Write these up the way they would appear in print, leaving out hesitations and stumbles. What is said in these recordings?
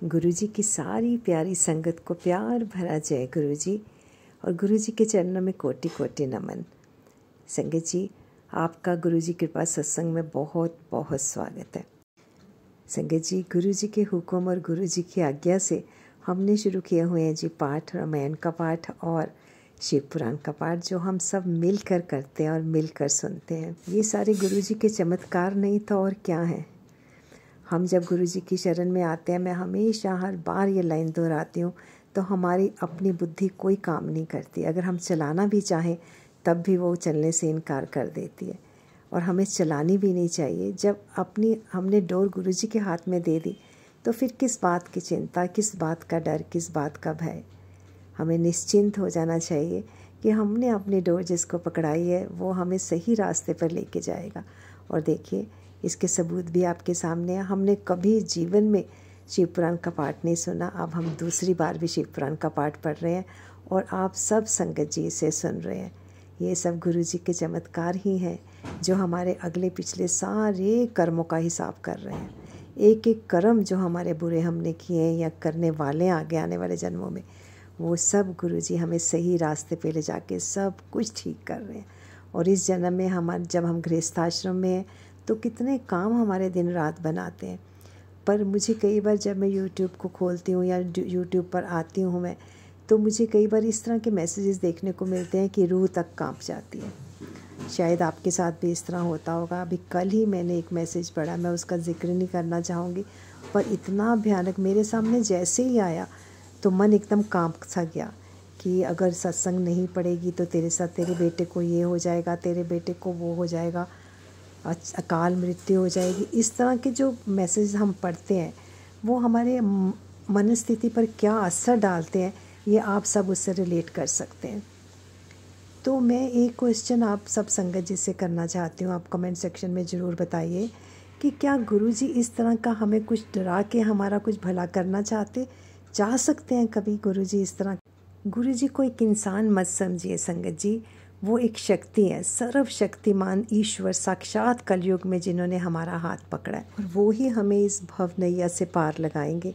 गुरुजी की सारी प्यारी संगत को प्यार भरा जय गुरुजी और गुरुजी के चरणों में कोटि कोटि नमन। संगत जी, आपका गुरुजी कृपा सत्संग में बहुत बहुत स्वागत है। संगत जी, गुरुजी के हुक्म और गुरुजी की आज्ञा से हमने शुरू किए हुए हैं जी पाठ, रामायण का पाठ और शिव पुराण का पाठ, जो हम सब मिलकर करते हैं और मिलकर सुनते हैं। ये सारे गुरुजी के चमत्कार नहीं तो और क्या है। हम जब गुरुजी की शरण में आते हैं, मैं हमेशा हर बार ये लाइन दोहराती हूँ, तो हमारी अपनी बुद्धि कोई काम नहीं करती। अगर हम चलाना भी चाहें तब भी वो चलने से इनकार कर देती है, और हमें चलानी भी नहीं चाहिए। जब हमने डोर गुरुजी के हाथ में दे दी तो फिर किस बात की चिंता, किस बात का डर, किस बात का भय। हमें निश्चिंत हो जाना चाहिए कि हमने अपनी डोर जिसको पकड़ाई है वो हमें सही रास्ते पर लेके जाएगा। और देखिए, इसके सबूत भी आपके सामने है। हमने कभी जीवन में शिव पुराण का पाठ नहीं सुना, अब हम दूसरी बार भी शिव पुराण का पाठ पढ़ रहे हैं और आप सब संगत जी से सुन रहे हैं। ये सब गुरुजी के चमत्कार ही हैं, जो हमारे अगले पिछले सारे कर्मों का हिसाब कर रहे हैं। एक एक कर्म जो हमारे बुरे हमने किए हैं या करने वाले हैं आगे आने वाले जन्मों में, वो सब गुरुजी हमें सही रास्ते पे ले जाके सब कुछ ठीक कर रहे हैं। और इस जन्म में जब हम गृहस्थाश्रम में हैं तो कितने काम हमारे दिन रात बनाते हैं। पर मुझे कई बार जब मैं यूट्यूब को खोलती हूँ या यूट्यूब पर आती हूँ मैं, तो मुझे कई बार इस तरह के मैसेजेस देखने को मिलते हैं कि रूह तक कांप जाती है। शायद आपके साथ भी इस तरह होता होगा। अभी कल ही मैंने एक मैसेज पढ़ा, मैं उसका जिक्र नहीं करना चाहूँगी, पर इतना भयानक मेरे सामने जैसे ही आया तो मन एकदम कांप सा गया कि अगर सत्संग नहीं पड़ेगी तो तेरे साथ तेरे बेटे को ये हो जाएगा, तेरे बेटे को वो हो जाएगा, अकाल मृत्यु हो जाएगी। इस तरह के जो मैसेज हम पढ़ते हैं वो हमारे मनस्थिति पर क्या असर डालते हैं, ये आप सब उससे रिलेट कर सकते हैं। तो मैं एक क्वेश्चन आप सब संगत जी से करना चाहती हूँ, आप कमेंट सेक्शन में ज़रूर बताइए कि क्या गुरुजी इस तरह का हमें कुछ डरा के हमारा कुछ भला करना चाह सकते हैं कभी? गुरुजी इस तरह, गुरुजी को एक इंसान मत समझिए संगत जी, वो एक शक्ति है, सर्वशक्तिमान ईश्वर साक्षात कलयुग में जिन्होंने हमारा हाथ पकड़ा है, और वो ही हमें इस भव नैया से पार लगाएंगे।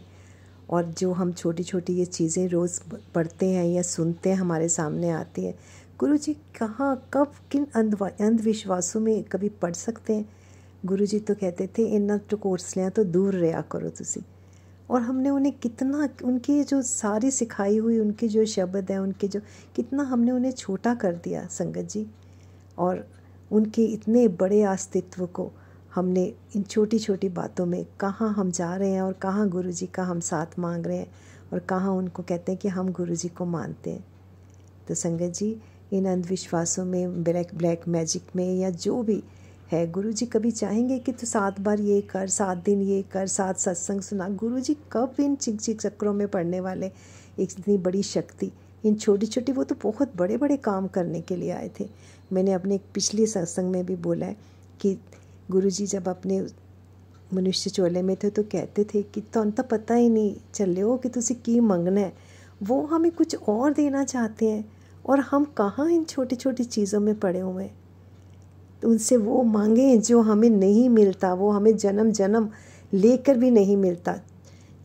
और जो हम छोटी छोटी ये चीज़ें रोज़ पढ़ते हैं या सुनते हैं हमारे सामने आती हैं, गुरुजी कहाँ कब किन अंधविश्वासों में कभी पढ़ सकते हैं। गुरुजी तो कहते थे इन्ना टकोरसलियां तो दूर रहा करो तुसी। और हमने उन्हें कितना, उनकी जो सारी सिखाई हुई उनके जो शब्द हैं, उनके जो कितना हमने उन्हें छोटा कर दिया संगत जी। और उनके इतने बड़े अस्तित्व को हमने इन छोटी छोटी बातों में कहाँ हम जा रहे हैं और कहाँ गुरुजी का हम साथ मांग रहे हैं और कहाँ उनको कहते हैं कि हम गुरुजी को मानते हैं। तो संगत जी, इन अंधविश्वासों में, ब्लैक मैजिक में या जो भी है, गुरुजी कभी चाहेंगे कि तो 7 बार ये कर, 7 दिन ये कर, 7 सत्संग सुना। गुरुजी कब इन चिक चक्रों में पड़ने वाले इतनी बड़ी शक्ति, इन छोटी छोटी, वो तो बहुत बड़े बड़े काम करने के लिए आए थे। मैंने अपने पिछले सत्संग में भी बोला है कि गुरुजी जब अपने मनुष्य चोले में थे तो कहते थे कि तो पता ही नहीं चले हो कि तुसी की मंगना है। वो हमें कुछ और देना चाहते हैं और हम कहाँ इन छोटी छोटी चीज़ों में पड़े हुए हैं। तो उनसे वो मांगें जो हमें नहीं मिलता, वो हमें जन्म जन्म लेकर भी नहीं मिलता।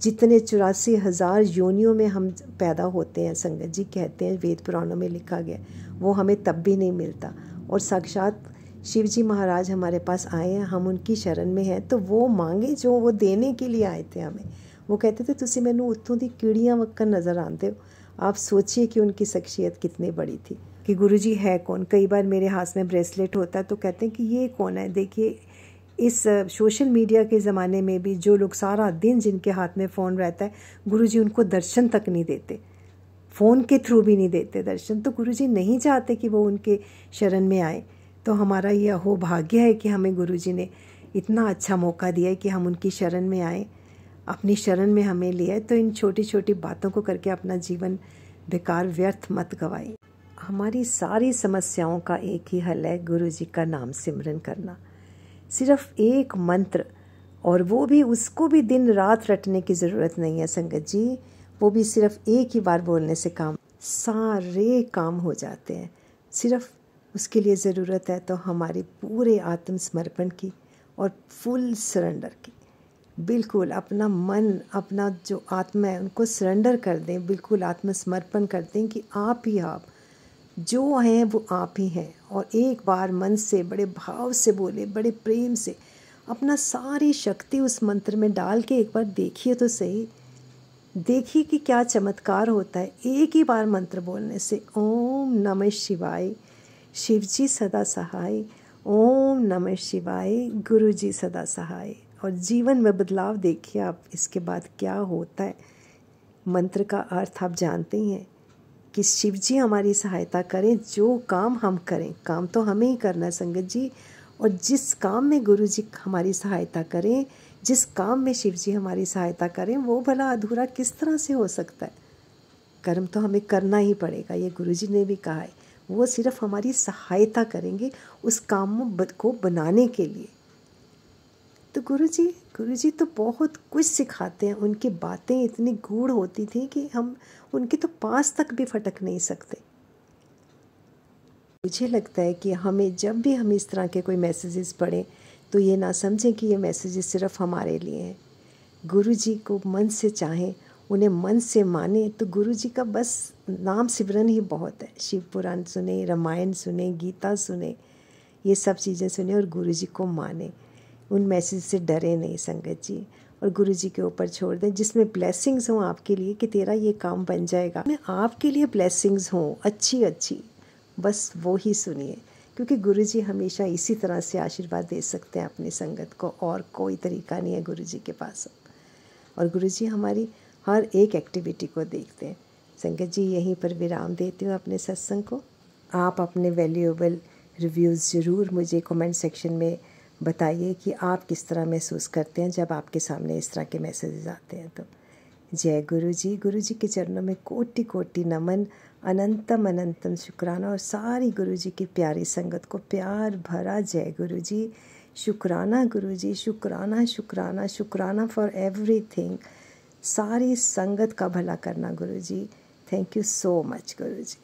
जितने 84,000 योनियों में हम पैदा होते हैं, संगत जी कहते हैं, वेद पुराणों में लिखा गया, वो हमें तब भी नहीं मिलता। और साक्षात शिव जी महाराज हमारे पास आए हैं, हम उनकी शरण में हैं, तो वो मांगे जो वो देने के लिए आए थे हमें। वो कहते थे तुसी मैनू उत्थों दी कीड़ियां वक्कन नज़र आते हो। आप सोचिए कि उनकी शख्सियत कितनी बड़ी थी, कि गुरुजी है कौन। कई बार मेरे हाथ में ब्रेसलेट होता है तो कहते हैं कि ये कौन है। देखिए, इस सोशल मीडिया के ज़माने में भी जो लोग सारा दिन जिनके हाथ में फ़ोन रहता है, गुरुजी उनको दर्शन तक नहीं देते, फ़ोन के थ्रू भी नहीं देते दर्शन। तो गुरुजी नहीं चाहते कि वो उनके शरण में आए। तो हमारा ये अहोभाग्य है कि हमें गुरुजी ने इतना अच्छा मौका दिया है कि हम उनकी शरण में आए, अपनी शरण में हमें लिया। तो इन छोटी छोटी बातों को करके अपना जीवन बेकार व्यर्थ मत गवाएं। हमारी सारी समस्याओं का एक ही हल है, गुरुजी का नाम सिमरन करना। सिर्फ एक मंत्र, और वो भी उसको भी दिन रात रटने की ज़रूरत नहीं है संगत जी। वो भी सिर्फ एक ही बार बोलने से सारे काम हो जाते हैं। सिर्फ उसके लिए ज़रूरत है तो हमारी पूरे आत्मसमर्पण की और फुल सरेंडर की। बिल्कुल अपना मन, अपना जो आत्मा है उनको सरेंडर कर दें, बिल्कुल आत्मसमर्पण कर दें कि आप ही आप जो हैं वो आप ही हैं। और एक बार मन से बड़े भाव से बोले, बड़े प्रेम से अपना सारी शक्ति उस मंत्र में डाल के एक बार देखिए तो सही, देखिए कि क्या चमत्कार होता है। एक ही बार मंत्र बोलने से, ओम नमः शिवाय, शिव जी सदा सहाय, ओम नमः शिवाय, गुरु जी सदा सहाय, और जीवन में बदलाव देखिए आप इसके बाद क्या होता है। मंत्र का अर्थ आप जानते ही हैं कि शिव जी हमारी सहायता करें, जो काम हम करें, काम तो हमें ही करना है संगत जी, और जिस काम में गुरु जी हमारी सहायता करें, जिस काम में शिव जी हमारी सहायता करें, वो भला अधूरा किस तरह से हो सकता है। कर्म तो हमें करना ही पड़ेगा, ये गुरु जी ने भी कहा है। वो सिर्फ हमारी सहायता करेंगे उस काम को बनाने के लिए। तो गुरु जी तो बहुत कुछ सिखाते हैं, उनकी बातें इतनी गूढ़ होती थी कि हम उनके तो पास तक भी फटक नहीं सकते। मुझे लगता है कि हमें जब भी हम इस तरह के कोई मैसेजेस पढ़ें तो ये ना समझें कि ये मैसेजेस सिर्फ हमारे लिए हैं। गुरु जी को मन से चाहें, उन्हें मन से माने, तो गुरु जी का बस नाम सिमरन ही बहुत है। शिव पुराण सुने, रामायण सुने, गीता सुने, ये सब चीज़ें सुने और गुरु जी को माने। उन मैसेज से डरे नहीं संगत जी, और गुरु जी के ऊपर छोड़ दें, जिसमें ब्लेसिंग्स हों आपके लिए कि तेरा ये काम बन जाएगा, मैं आपके लिए ब्लेसिंग्स हों अच्छी अच्छी, बस वो ही सुनिए, क्योंकि गुरु जी हमेशा इसी तरह से आशीर्वाद दे सकते हैं अपनी संगत को, और कोई तरीका नहीं है गुरु जी के पास। और गुरु जी हमारी हर एक एक्टिविटी को देखते हैं। संगत जी यहीं पर विराम देती हूँ अपने सत्संग को। आप अपने वैल्यूएबल रिव्यूज़ ज़रूर मुझे कमेंट सेक्शन में बताइए कि आप किस तरह महसूस करते हैं जब आपके सामने इस तरह के मैसेजेस आते हैं। तो जय गुरु जी के चरणों में कोटि कोटि नमन, अनंतम अनंतम शुक्राना, और सारी गुरु जी की प्यारी संगत को प्यार भरा जय गुरु जी। शुक्राना गुरु जी, शुक्राना शुक्राना शुक्राना फॉर एवरीथिंग। सारी संगत का भला करना गुरु जी। Thank you so much Guru ji.